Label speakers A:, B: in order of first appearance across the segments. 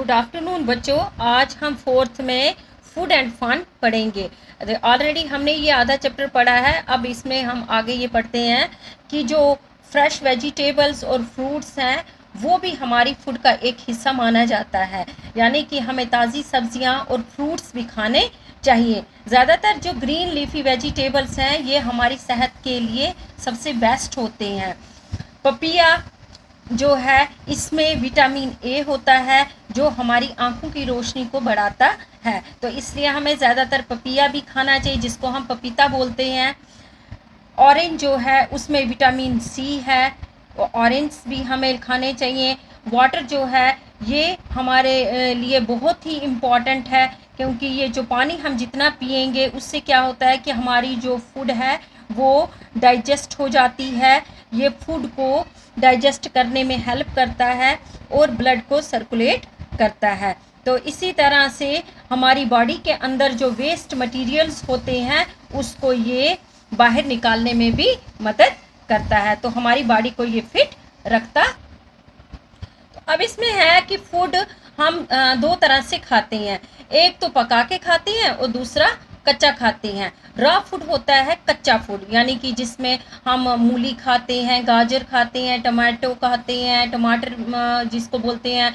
A: Good afternoon बच्चों। आज हम फोर्थ में फूड एंड फन पढ़ेंगे। ऑलरेडी हमने ये आधा चैप्टर पढ़ा है। अब इसमें हम आगे ये पढ़ते हैं कि जो फ्रेश वेजिटेबल्स और फ्रूट्स हैं वो भी हमारी फूड का एक हिस्सा माना जाता है, यानी कि हमें ताज़ी सब्जियां और फ्रूट्स भी खाने चाहिए। ज़्यादातर जो ग्रीन लीफी वेजिटेबल्स हैं ये हमारी सेहत के लिए सबसे बेस्ट होते हैं। पपिया जो है इसमें विटामिन ए होता है जो हमारी आंखों की रोशनी को बढ़ाता है, तो इसलिए हमें ज़्यादातर पपिया भी खाना चाहिए जिसको हम पपीता बोलते हैं। ऑरेंज जो है उसमें विटामिन सी है, ऑरेंज भी हमें खाने चाहिए। वाटर जो है ये हमारे लिए बहुत ही इम्पॉर्टेंट है, क्योंकि ये जो पानी हम जितना पिएंगे उससे क्या होता है कि हमारी जो फूड है वो डाइजेस्ट हो जाती है। ये फूड को डाइजेस्ट करने में हेल्प करता है और ब्लड को सर्कुलेट करता है। तो इसी तरह से हमारी बॉडी के अंदर जो वेस्ट मटेरियल्स होते हैं उसको ये बाहर निकालने में भी मदद करता है, तो हमारी बॉडी को ये फिट रखता। तो अब इसमें है कि फूड हम दो तरह से खाते हैं, एक तो पका के खाते हैं और दूसरा कच्चा खाते हैं। रॉ फूड होता है कच्चा फूड, यानी कि जिसमें हम मूली खाते हैं, गाजर खाते हैं, टमाटो खाते हैं, टमाटर जिसको बोलते हैं,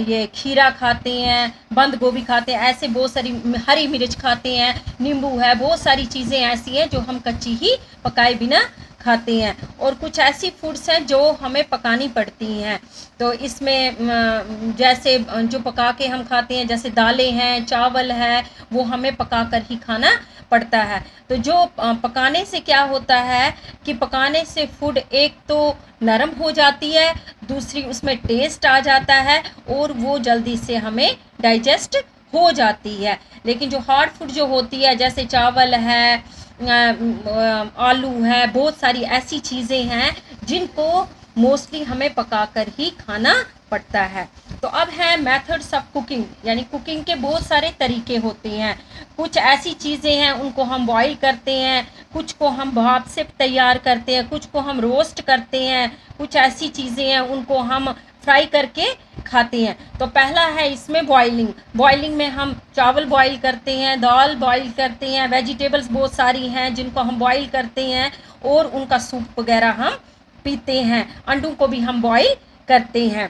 A: ये खीरा खाते हैं, बंद गोभी खाते हैं, ऐसे बहुत सारी हरी मिर्च खाते हैं, नींबू है, बहुत सारी चीज़ें ऐसी हैं जो हम कच्ची ही पकाए बिना खाते हैं। और कुछ ऐसी फूड्स हैं जो हमें पकानी पड़ती हैं, तो इसमें जैसे जो पका के हम खाते हैं जैसे दालें हैं, चावल है, वो हमें पका कर ही खाना पड़ता है। तो जो पकाने से क्या होता है कि पकाने से फूड एक तो नरम हो जाती है, दूसरी उसमें टेस्ट आ जाता है और वो जल्दी से हमें डाइजेस्ट हो जाती है। लेकिन जो हार्ड फूड जो होती है जैसे चावल है, आलू है, बहुत सारी ऐसी चीज़ें हैं जिनको मोस्टली हमें पकाकर ही खाना पड़ता है। तो अब है मेथड्स ऑफ कुकिंग, यानी कुकिंग के बहुत सारे तरीके होते हैं। कुछ ऐसी चीज़ें हैं उनको हम बॉईल करते हैं, कुछ को हम भाप से तैयार करते हैं, कुछ को हम रोस्ट करते हैं, कुछ ऐसी चीज़ें हैं उनको हम फ्राई करके खाते हैं। तो पहला है इसमें बॉइलिंग। बॉइलिंग में हम चावल बॉईल करते हैं, दाल बॉईल करते हैं, वेजिटेबल्स बहुत सारी हैं जिनको हम बॉईल करते हैं और उनका सूप वगैरह हम पीते हैं। अंडों को भी हम बॉईल करते हैं।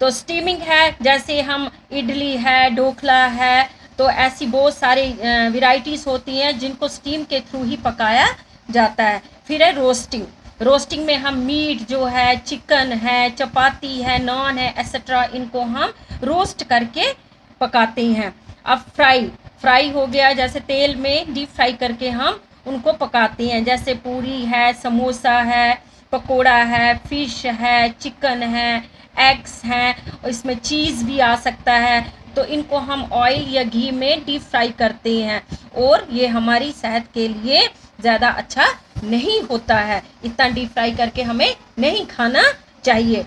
A: तो स्टीमिंग है, जैसे हम इडली है, ढोकला है, तो ऐसी बहुत सारी वैरायटीज़ होती हैं जिनको स्टीम के थ्रू ही पकाया जाता है। फिर है रोस्टिंग। रोस्टिंग में हम मीट जो है, चिकन है, चपाती है, नान है, एक्सेट्रा, इनको हम रोस्ट करके पकाते हैं। अब फ्राई हो गया, जैसे तेल में डीप फ्राई करके हम उनको पकाते हैं, जैसे पूरी है, समोसा है, पकोड़ा है, फिश है, चिकन है, एग्स हैं, और इसमें चीज़ भी आ सकता है। तो इनको हम ऑयल या घी में डीप फ्राई करते हैं और ये हमारी सेहत के लिए ज़्यादा अच्छा नहीं होता है, इतना डीप फ्राई करके हमें नहीं खाना चाहिए।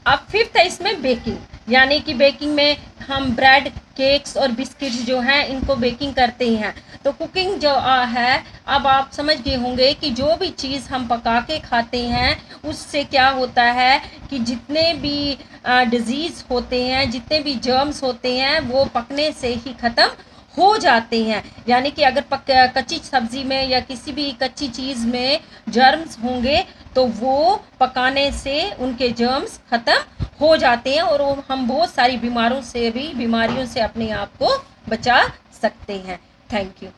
A: अब फिफ्थ है इसमें बेकिंग, यानी कि बेकिंग में हम ब्रेड, केक्स और बिस्किट्स जो हैं इनको बेकिंग करते हैं। तो कुकिंग जो है, अब आप समझ गए होंगे कि जो भी चीज़ हम पका के खाते हैं उससे क्या होता है कि जितने भी डिजीज़ होते हैं, जितने भी जर्म्स होते हैं वो पकने से ही ख़त्म हो जाते हैं। यानी कि अगर कच्ची सब्ज़ी में या किसी भी कच्ची चीज़ में जर्म्स होंगे तो वो पकाने से उनके जर्म्स ख़त्म हो जाते हैं और हम बहुत सारी बीमारियों से अपने आप को बचा सकते हैं। Thank you.